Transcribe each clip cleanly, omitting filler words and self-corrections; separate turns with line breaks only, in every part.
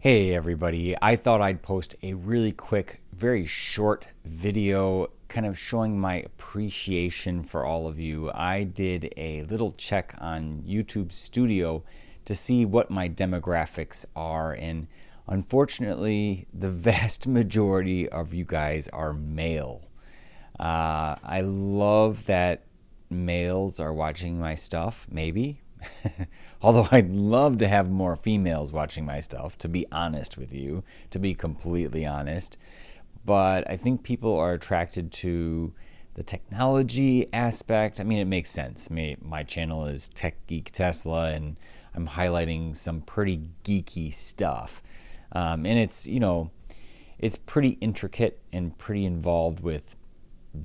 Hey everybody, I thought I'd post a really quick, very short video kind of showing my appreciation for all of you. I did a little check on YouTube Studio to see what my demographics are, and unfortunately the vast majority of you guys are male. I love that males are watching my stuff, maybe. Although I'd love to have more females watching my stuff, to be honest with you, to be completely honest. But I think people are attracted to the technology aspect. I mean, it makes sense. My channel is Tech Geek Tesla, and I'm highlighting some pretty geeky stuff. And it's, it's pretty intricate and pretty involved with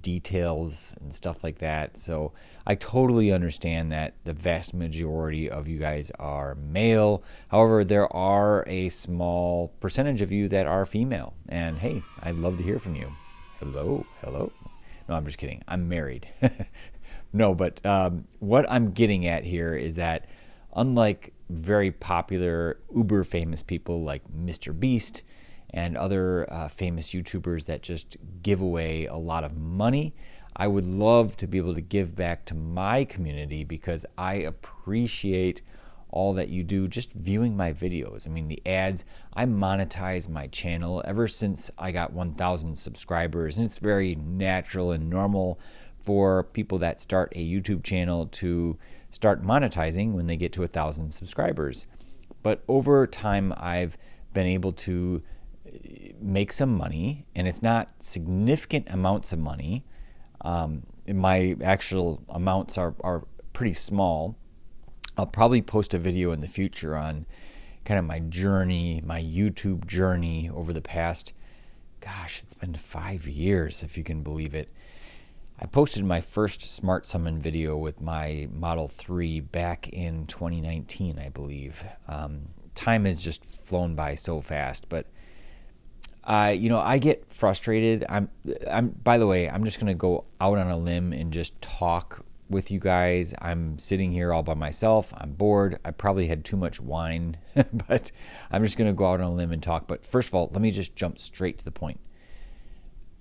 details and stuff like that. So I totally understand that the vast majority of you guys are male. However, there are a small percentage of you that are female. And hey, I'd love to hear from you. Hello. No, I'm just kidding. I'm married. No, but what I'm getting at here is that unlike very popular uber famous people like Mr. Beast and other famous YouTubers that just give away a lot of money, I would love to be able to give back to my community because I appreciate all that you do just viewing my videos. I mean, the ads, I monetize my channel ever since I got 1,000 subscribers, and it's very natural and normal for people that start a YouTube channel to start monetizing when they get to 1,000 subscribers. But over time, I've been able to make some money, and it's not significant amounts of money. My actual amounts are pretty small. I'll probably post a video in the future on kind of my journey, my YouTube journey over the past, gosh, it's been 5 years, if you can believe it. I posted my first Smart Summon video with my Model 3 back in 2019, I believe. Time has just flown by so fast, but I get frustrated. By the way, I'm just going to go out on a limb and just talk with you guys. I'm sitting here all by myself. I'm bored. I probably had too much wine, but I'm just going to go out on a limb and talk. But first of all, let me just jump straight to the point.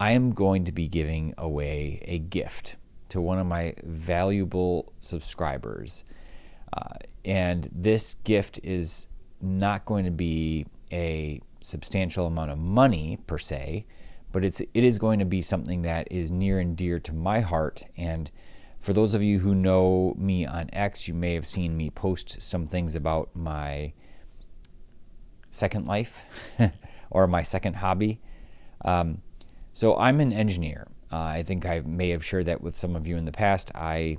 I am going to be giving away a gift to one of my valuable subscribers. And this gift is not going to be a substantial amount of money per se, but it is going to be something that is near and dear to my heart. And for those of you who know me on X, you may have seen me post some things about my second life or my second hobby. So I'm an engineer. I think I may have shared that with some of you in the past. I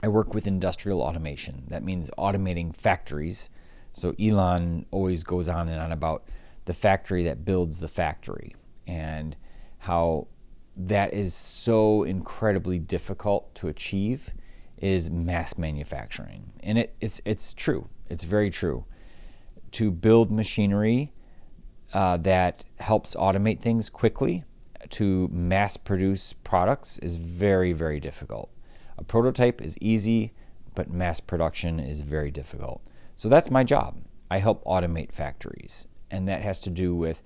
work with industrial automation. That means automating factories. So Elon always goes on and on about the factory that builds the factory and how that is so incredibly difficult to achieve is mass manufacturing. And it's true. It's very true. To build machinery that helps automate things quickly, to mass produce products is very, very difficult. A prototype is easy, but mass production is very difficult. So that's my job. I help automate factories, and that has to do with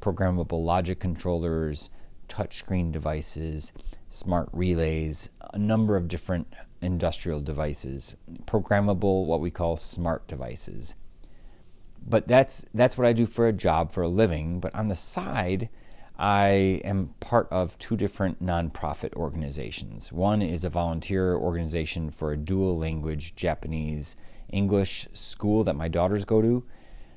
programmable logic controllers, touchscreen devices, smart relays, a number of different industrial devices, programmable, what we call smart devices. But that's what I do for a job, for a living. But on the side, I am part of two different nonprofit organizations. One is a volunteer organization for a dual language Japanese English school that my daughters go to,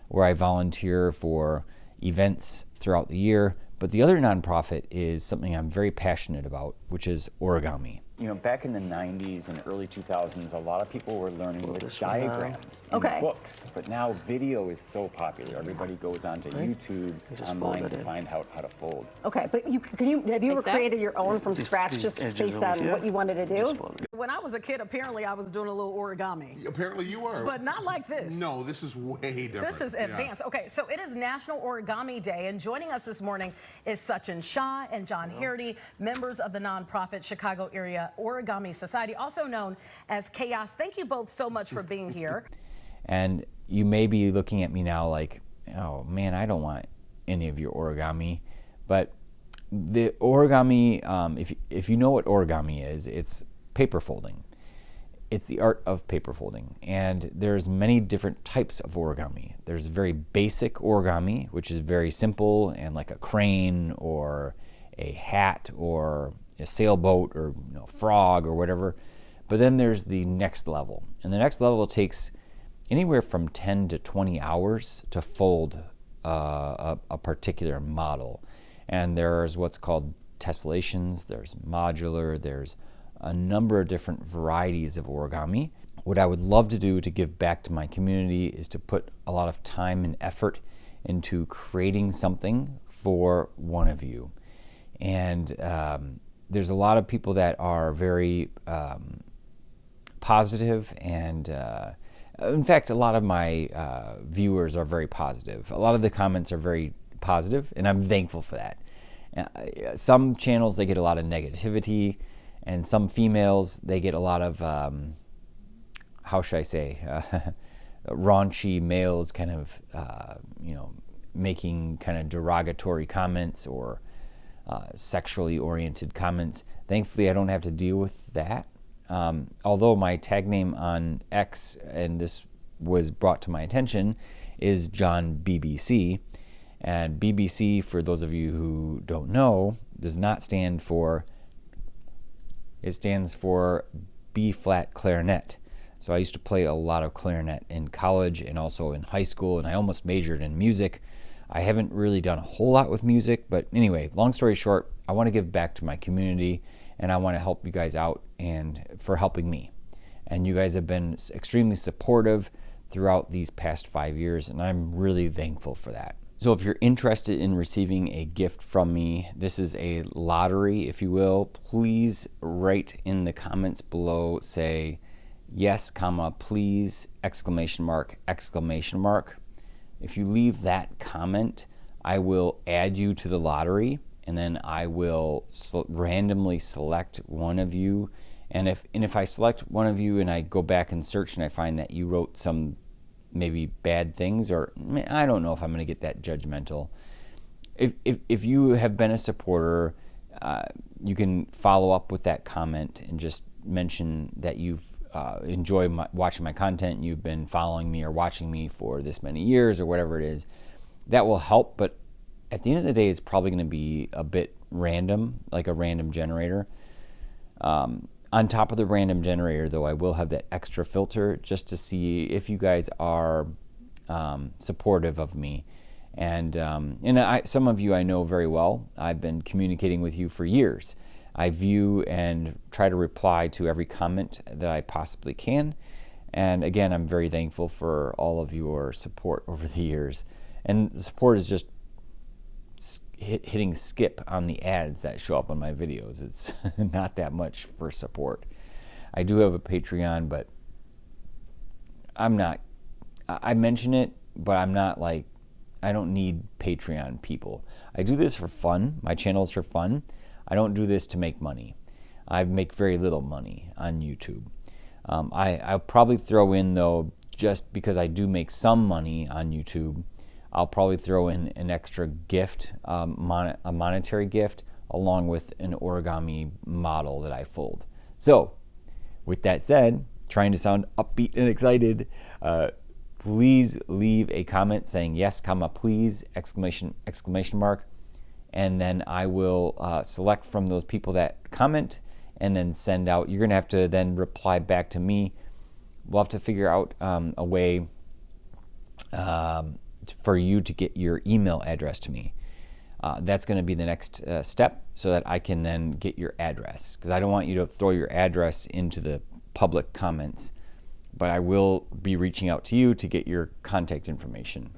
where I volunteer for events throughout the year. But the other nonprofit is something I'm very passionate about, which is origami. Back in the 90s and early 2000s, a lot of people were learning with diagrams in books. But now video is so popular. Everybody goes onto YouTube online to find out how to fold.
Okay, but have you ever created your own from scratch just based on what you wanted to do?
When I was a kid, apparently I was doing a little origami.
Apparently you were.
But not like this.
No, this is way different.
This is advanced. Yeah. Okay, so it is National Origami Day, and joining us this morning is Sachin Shah and John Hardy, members of the nonprofit Chicago Area Origami Society, also known as Chaos. Thank you both so much for being here.
And you may be looking at me now like, oh man, I don't want any of your origami. But the origami, if you know what origami is, it's paper folding. It's the art of paper folding, and there's many different types of origami. There's very basic origami, which is very simple and like a crane or a hat or a sailboat or frog or whatever. But then there's the next level, and the next level takes anywhere from 10 to 20 hours to fold a particular model. And there's what's called tessellations, there's modular, there's a number of different varieties of origami. What I would love to do to give back to my community is to put a lot of time and effort into creating something for one of you. And there's a lot of people that are very positive, and in fact, a lot of my viewers are very positive. A lot of the comments are very positive, and I'm thankful for that. Some channels, they get a lot of negativity, and some females, they get a lot of, how should I say, raunchy males kind of, making kind of derogatory comments or sexually oriented comments. Thankfully, I don't have to deal with that. Although my tag name on X, and this was brought to my attention, is John BBC. And BBC, for those of you who don't know, does not stand for, it stands for B-flat clarinet. So I used to play a lot of clarinet in college and also in high school, and I almost majored in music. I haven't really done a whole lot with music, but anyway, long story short, I want to give back to my community, and I want to help you guys out and for helping me. And you guys have been extremely supportive throughout these past 5 years, and I'm really thankful for that. So if you're interested in receiving a gift from me, this is a lottery, if you will. Please write in the comments below, say yes, comma, please, exclamation mark, exclamation mark. If you leave that comment, I will add you to the lottery, and then I will randomly select one of you. And if I select one of you and I go back and search and I find that you wrote some maybe bad things, or I don't know if I'm going to get that judgmental. If you have been a supporter, you can follow up with that comment and just mention that you've enjoyed watching my content, you've been following me or watching me for this many years or whatever it is. That will help, but at the end of the day, it's probably going to be a bit random, like a random generator. On top of the random generator, though, I will have that extra filter just to see if you guys are supportive of me. And some of you I know very well. I've been communicating with you for years. I view and try to reply to every comment that I possibly can. And again, I'm very thankful for all of your support over the years. And the support is just hitting skip on the ads that show up on my videos. It's not that much for support. I do have a Patreon, but I mention it, but I'm not like, I don't need Patreon people. I do this for fun. My channel is for fun. I don't do this to make money. I make very little money on YouTube. I'll probably throw in, though, just because I do make some money on YouTube, I'll probably throw in an extra gift, a monetary gift, along with an origami model that I fold. So, with that said, trying to sound upbeat and excited, please leave a comment saying yes, comma, please, exclamation mark, and then I will select from those people that comment and then send out. You're going to have to then reply back to me. We'll have to figure out a way for you to get your email address to me. That's going to be the next step, so that I can then get your address, because I don't want you to throw your address into the public comments, but I will be reaching out to you to get your contact information.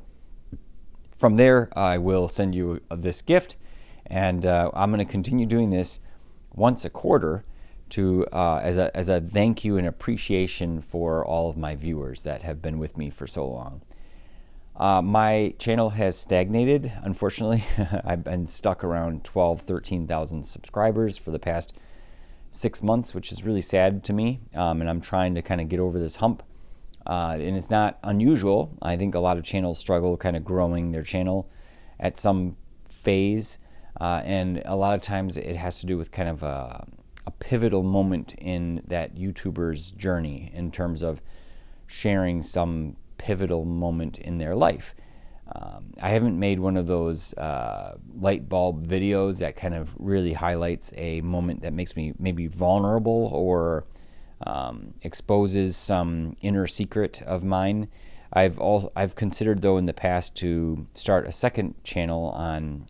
From there, I will send you this gift, and I'm going to continue doing this once a quarter to as a thank you and appreciation for all of my viewers that have been with me for so long. My channel has stagnated, unfortunately. I've been stuck around 13,000 subscribers for the past 6 months, which is really sad to me, and I'm trying to kind of get over this hump. And it's not unusual. I think a lot of channels struggle kind of growing their channel at some phase. And a lot of times it has to do with kind of a pivotal moment in that YouTuber's journey in terms of sharing some pivotal moment in their life. I haven't made one of those light bulb videos that kind of really highlights a moment that makes me maybe vulnerable or exposes some inner secret of mine. I've considered, though, in the past to start a second channel on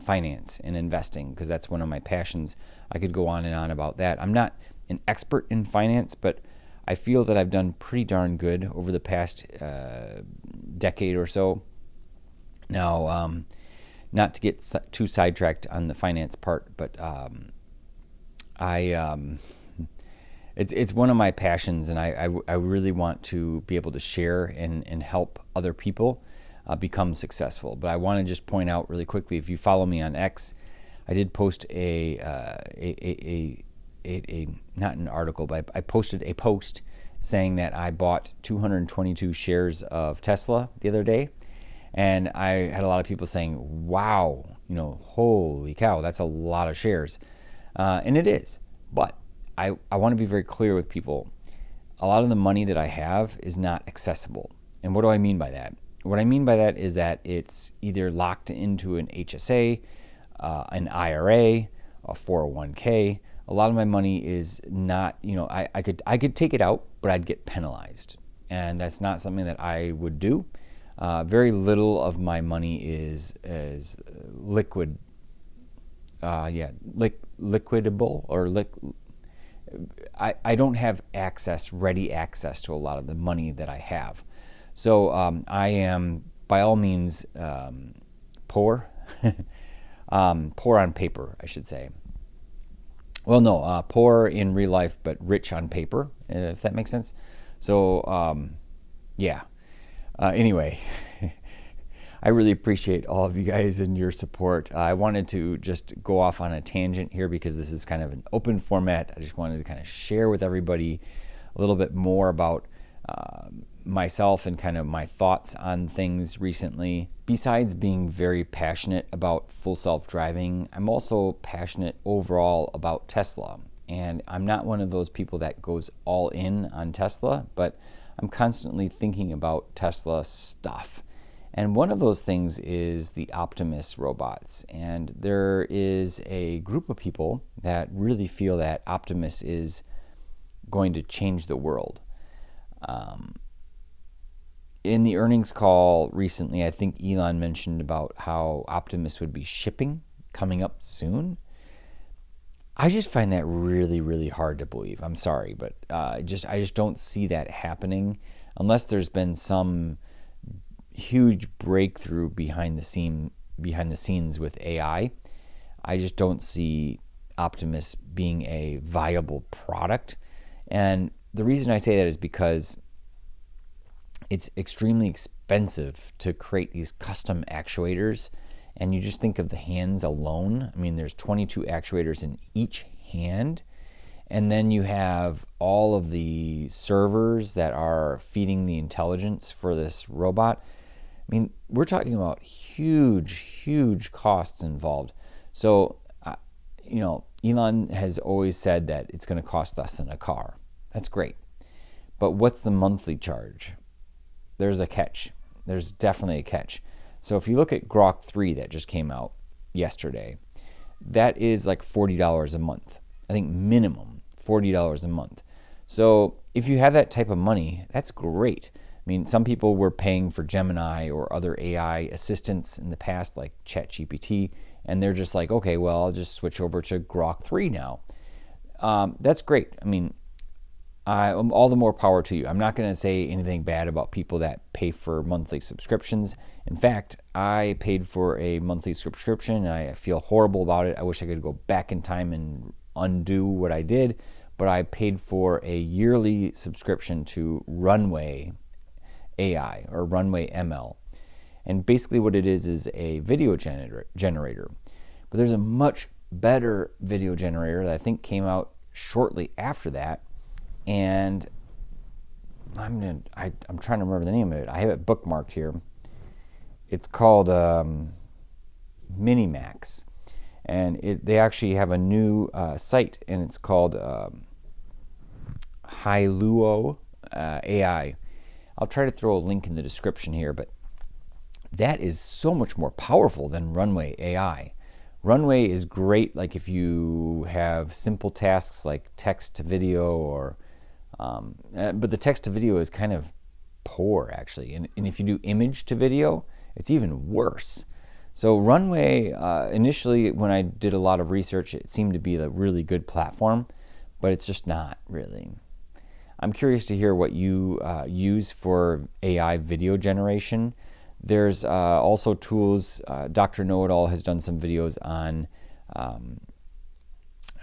finance and investing, because that's one of my passions. I could go on and on about that. I'm not an expert in finance, but I feel that I've done pretty darn good over the past decade or so. Now, not to get too sidetracked on the finance part, but it's one of my passions, and I really want to be able to share and help other people become successful. But I want to just point out really quickly, if you follow me on X, I did post a not an article, but I posted a post saying that I bought 222 shares of Tesla the other day. And I had a lot of people saying, wow, holy cow, that's a lot of shares. And it is. But I want to be very clear with people. A lot of the money that I have is not accessible. And what do I mean by that? What I mean by that is that it's either locked into an HSA, an IRA, a 401k. A lot of my money is not, I could take it out, but I'd get penalized. And that's not something that I would do. Very little of my money is liquid, liquidable, or I don't have ready access to a lot of the money that I have. So I am, by all means, poor, poor on paper, I should say. Well, no, poor in real life, but rich on paper, if that makes sense. So, yeah. Anyway, I really appreciate all of you guys and your support. I wanted to just go off on a tangent here because this is kind of an open format. I just wanted to kind of share with everybody a little bit more about myself and kind of my thoughts on things recently. Besides being very passionate about full self-driving, I'm also passionate overall about Tesla. And I'm not one of those people that goes all in on Tesla, but I'm constantly thinking about Tesla stuff. And one of those things is the Optimus robots. And there is a group of people that really feel that Optimus is going to change the world. In the earnings call recently, I think Elon mentioned about how Optimus would be shipping coming up soon. I just find that really, really hard to believe. I'm sorry, but I just don't see that happening unless there's been some huge breakthrough behind the scenes with AI. I just don't see Optimus being a viable product. And the reason I say that is because it's extremely expensive to create these custom actuators. And you just think of the hands alone. I mean, there's 22 actuators in each hand. And then you have all of the servers that are feeding the intelligence for this robot. I mean, we're talking about huge, huge costs involved. So, Elon has always said that it's going to cost less than a car. That's great. But what's the monthly charge? There's a catch. There's definitely a catch. So if you look at Grok 3 that just came out yesterday, that is like $40 a month. I think minimum $40 a month. So if you have that type of money, that's great. I mean, some people were paying for Gemini or other AI assistants in the past, like ChatGPT, and they're just like, okay, well, I'll just switch over to Grok 3 now. That's great. I mean, all the more power to you. I'm not going to say anything bad about people that pay for monthly subscriptions. In fact, I paid for a monthly subscription and I feel horrible about it. I wish I could go back in time and undo what I did, but I paid for a yearly subscription to Runway AI or Runway ML. And basically what it is a video generator. But there's a much better video generator that I think came out shortly after that. And I'm trying to remember the name of it. I have it bookmarked here. It's called Minimax, and they actually have a new site, and it's called Hailuo AI. I'll try to throw a link in the description here, but that is so much more powerful than Runway AI. Runway is great, like if you have simple tasks like text to video, or but the text to video is kind of poor actually, and if you do image to video, it's even worse. So Runway, initially when I did a lot of research, it seemed to be a really good platform, but it's just not really. I'm curious to hear what you use for AI video generation. There's also tools. Dr. Know-It-All has done some videos on, I'm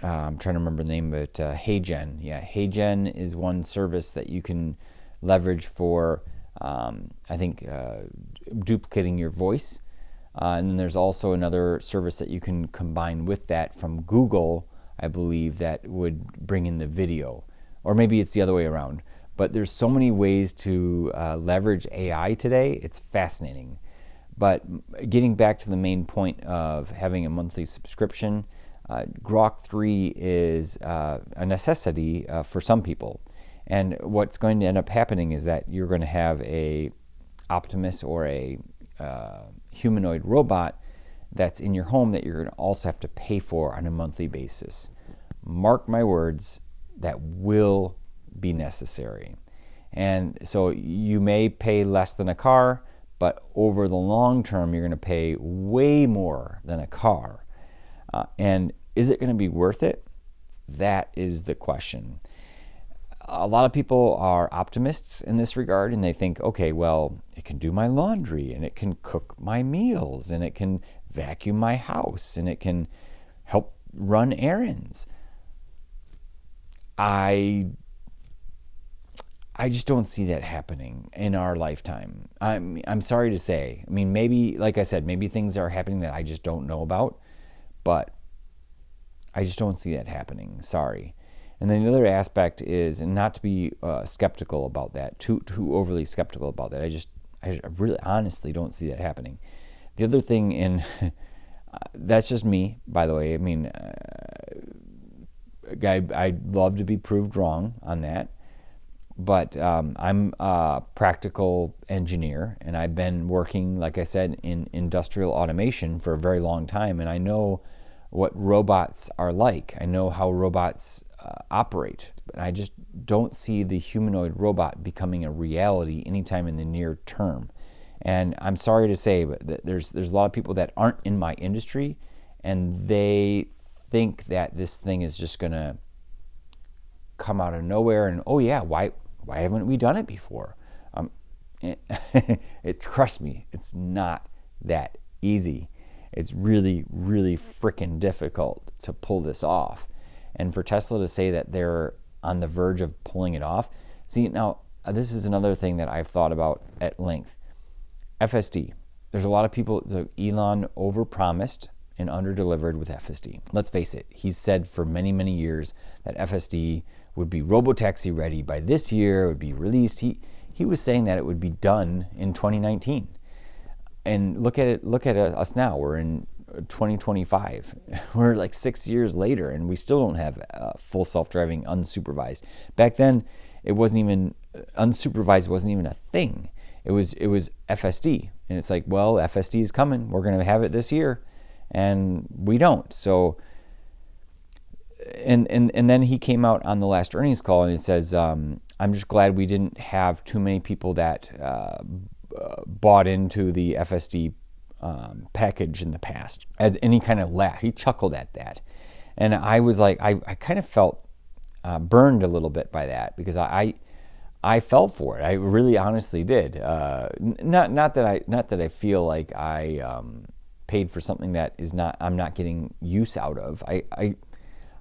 trying to remember the name of it, HeyGen. Yeah, HeyGen is one service that you can leverage for, I think, duplicating your voice. And then there's also another service that you can combine with that from Google, I believe, that would bring in the video. Or maybe it's the other way around. But there's so many ways to leverage AI today. It's fascinating. But getting back to the main point of having a monthly subscription, Grok 3 is a necessity for some people. And what's going to end up happening is that you're going to have a Optimus or a humanoid robot that's in your home that you're going to also have to pay for on a monthly basis. Mark my words, that will be necessary. And so you may pay less than a car, but over the long term, you're going to pay way more than a car. And is it going to be worth it? That is the question. A lot of people are optimists in this regard, and they think, okay, well, it can do my laundry, and it can cook my meals, and it can vacuum my house, and it can help run errands. I just don't see that happening in our lifetime. I'm sorry to say. I mean, maybe, like I said, maybe things are happening that I just don't know about, but I just don't see that happening. Sorry. And then the other aspect is, and not to be skeptical about that, too overly skeptical about that. I really honestly don't see that happening. The other thing, and that's just me, by the way. I mean, I'd love to be proved wrong on that. But I'm a practical engineer, and I've been working, like I said, in industrial automation for a very long time, and I know what robots are like. I know how robots operate, but I just don't see the humanoid robot becoming a reality anytime in the near term. And I'm sorry to say, but there's a lot of people that aren't in my industry, and they think that this thing is just going to come out of nowhere, and oh yeah, why haven't we done it before? Trust me, it's not that easy. It's really, really freaking difficult to pull this off. And for Tesla to say that they're on the verge of pulling it off, see, now this is another thing that I've thought about at length. FSD. There's a lot of people, so Elon overpromised and underdelivered with FSD. Let's face it, he's said for many, many years that FSD would be robotaxi ready by this year, it would be released. He was saying that it would be done in 2019. And look at us now. We're in 2025. We're like 6 years later, and we still don't have full self-driving unsupervised. Back then, it wasn't even unsupervised. Wasn't even a thing. It was FSD, and it's like, well, FSD is coming. We're going to have it this year, and we don't. So, and then he came out on the last earnings call, and he says, I'm just glad we didn't have too many people that bought into the FSD package in the past as any kind of laugh. He chuckled at that. And I was like, I kind of felt burned a little bit by that, because I fell for it. I really honestly did. Not that I feel like I paid for something that I'm not getting use out of.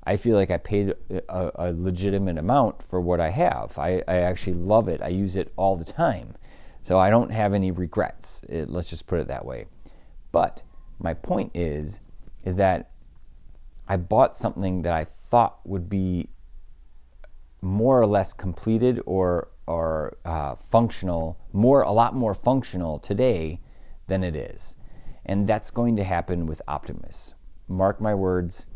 I feel like I paid a legitimate amount for what I have. I actually love it. I use it all the time. So I don't have any regrets. Let's just put it that way. But my point is that I bought something that I thought would be more or less completed or or functional, a lot more functional today than it is. And that's going to happen with Optimus. Mark my words,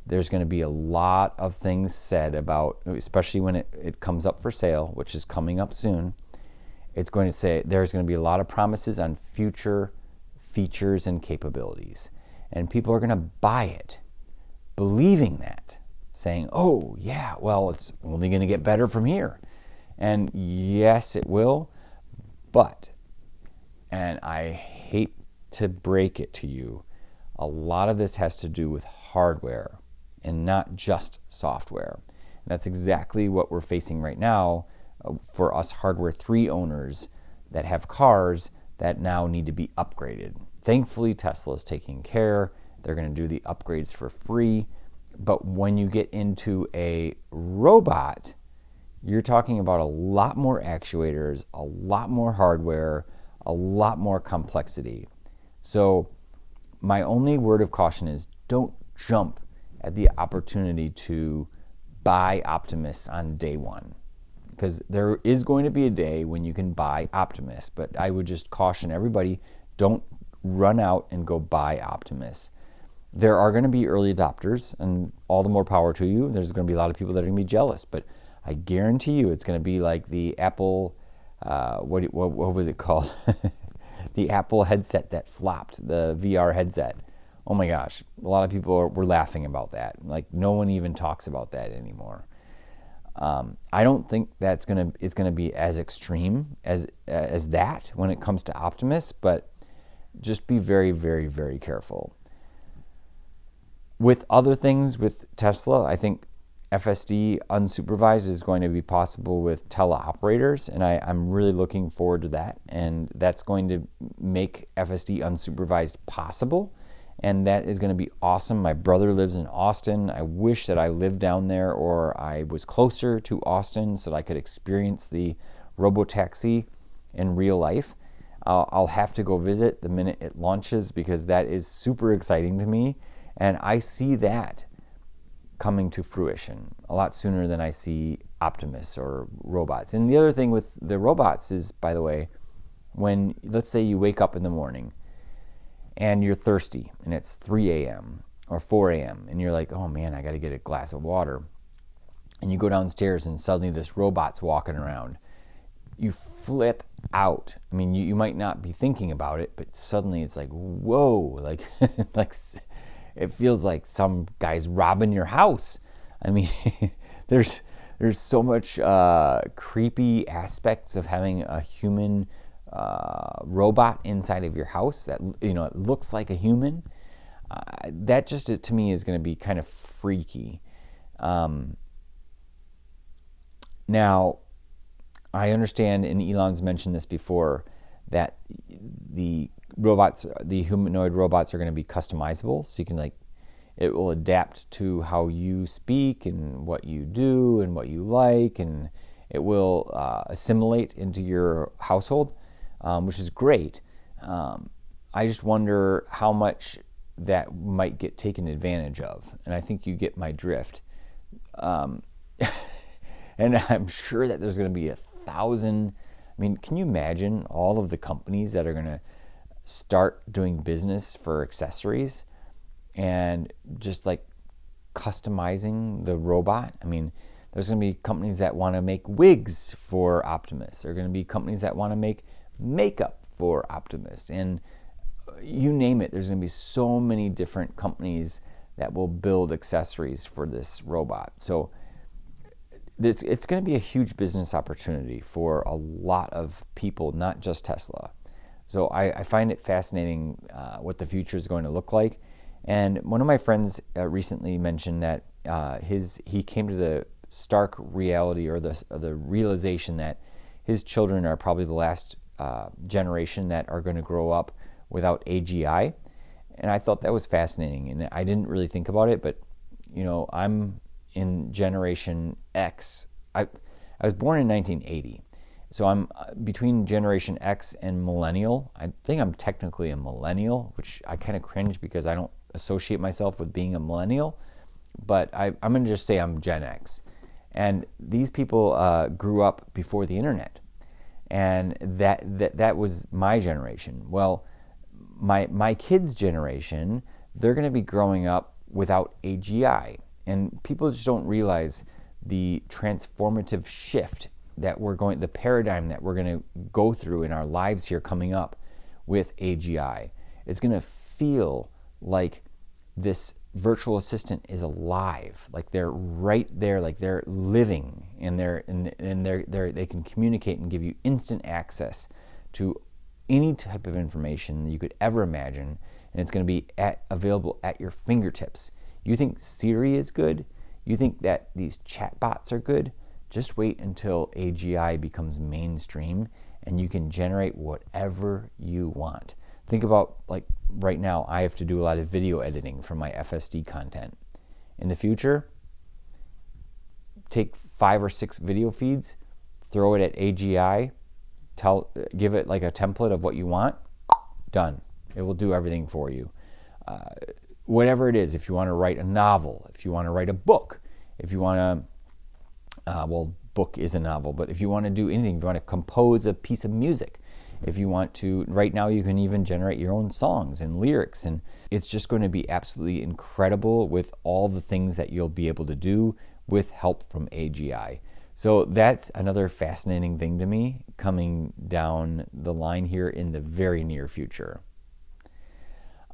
there's going to be a lot of things said about, especially when it comes up for sale, which is coming up soon. It's going to say there's going to be a lot of promises on future features and capabilities. And people are going to buy it, believing that, saying, oh, yeah, well, it's only going to get better from here. And yes, it will, but, and I hate to break it to you, a lot of this has to do with hardware and not just software. And that's exactly what we're facing right now for us Hardware 3 owners that have cars that now need to be upgraded. Thankfully, Tesla is taking care. They're going to do the upgrades for free. But when you get into a robot, you're talking about a lot more actuators, a lot more hardware, a lot more complexity. So my only word of caution is don't jump at the opportunity to buy Optimus on day one. Because there is going to be a day when you can buy Optimus, but I would just caution everybody, don't run out and go buy Optimus. There are going to be early adopters, and all the more power to you. There's going to be a lot of people that are going to be jealous, but I guarantee you it's going to be like the Apple, what was it called? The Apple headset that flopped, the VR headset. Oh my gosh, a lot of people were laughing about that. Like no one even talks about that anymore. I don't think it's gonna be as extreme as that when it comes to Optimus, but just be very, very, very careful. With other things with Tesla, I think FSD unsupervised is going to be possible with teleoperators, and I'm really looking forward to that. And that's going to make FSD unsupervised possible, and that is going to be awesome. My brother lives in Austin. I wish that I lived down there or I was closer to Austin so that I could experience the robotaxi in real life. I'll have to go visit the minute it launches because that is super exciting to me, and I see that coming to fruition a lot sooner than I see Optimus or robots. And the other thing with the robots is, by the way, when, let's say you wake up in the morning and you're thirsty and it's 3 a.m. or 4 a.m. and you're like, oh man, I got to get a glass of water. And you go downstairs and suddenly this robot's walking around. You flip out. I mean, you might not be thinking about it, but suddenly it's like, whoa, like, like it feels like some guy's robbing your house. I mean, there's so much creepy aspects of having a human robot inside of your house that, you know, it looks like a human. That just, to me, is going to be kind of freaky. Now, I understand, and Elon's mentioned this before, that the robots, the humanoid robots, are going to be customizable. So you can, like, it will adapt to how you speak and what you do and what you like, and it will assimilate into your household, which is great. I just wonder how much that might get taken advantage of, and I think you get my drift. And I'm sure that there's going to be 1,000. I mean, can you imagine all of the companies that are going to start doing business for accessories and just like customizing the robot? I mean, there's going to be companies that want to make wigs for Optimus. There are going to be companies that want to make makeup for Optimus. And you name it, there's going to be so many different companies that will build accessories for this robot. So it's going to be a huge business opportunity for a lot of people, not just Tesla. So I find it fascinating what the future is going to look like. And one of my friends recently mentioned that he came to the stark reality, or the realization that his children are probably the last generation that are going to grow up without AGI. And I thought that was fascinating, and I didn't really think about it, but you know, I'm in Generation X. I was born in 1980, so I'm between Generation X and Millennial. I think I'm technically a Millennial, which I kind of cringe because I don't associate myself with being a Millennial, but I'm going to just say I'm Gen X. And these people grew up before the internet. And that was my generation. Well, my kids' generation, they're going to be growing up without AGI. And people just don't realize the transformative shift that the paradigm that we're going to go through in our lives here coming up with AGI. It's going to feel like this virtual assistant is alive, like they're right there, like they're living, and they can communicate and give you instant access to any type of information that you could ever imagine, and it's going to be available at your fingertips. You think Siri is good? You think that these chatbots are good? Just wait until AGI becomes mainstream and you can generate whatever you want. Think about, like right now, I have to do a lot of video editing for my FSD content. In the future, take 5 or 6 video feeds, throw it at AGI, give it like a template of what you want, done. It will do everything for you. Whatever it is, if you want to write a novel, if you want to write a book, if you want to, book is a novel, but if you want to do anything, if you want to compose a piece of music, if you want to, right now you can even generate your own songs and lyrics, and it's just going to be absolutely incredible with all the things that you'll be able to do with help from AGI. So that's another fascinating thing to me coming down the line here in the very near future.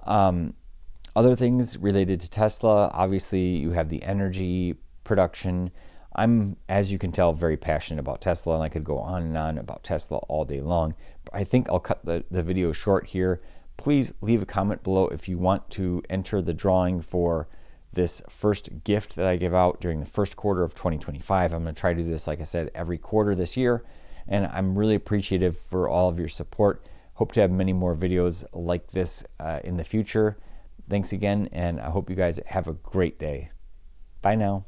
Other things related to Tesla, obviously you have the energy production. I'm, as you can tell, very passionate about Tesla, and I could go on and on about Tesla all day long. But I think I'll cut the video short here. Please leave a comment below if you want to enter the drawing for this first gift that I give out during the first quarter of 2025. I'm going to try to do this, like I said, every quarter this year, and I'm really appreciative for all of your support. Hope to have many more videos like this in the future. Thanks again, and I hope you guys have a great day. Bye now.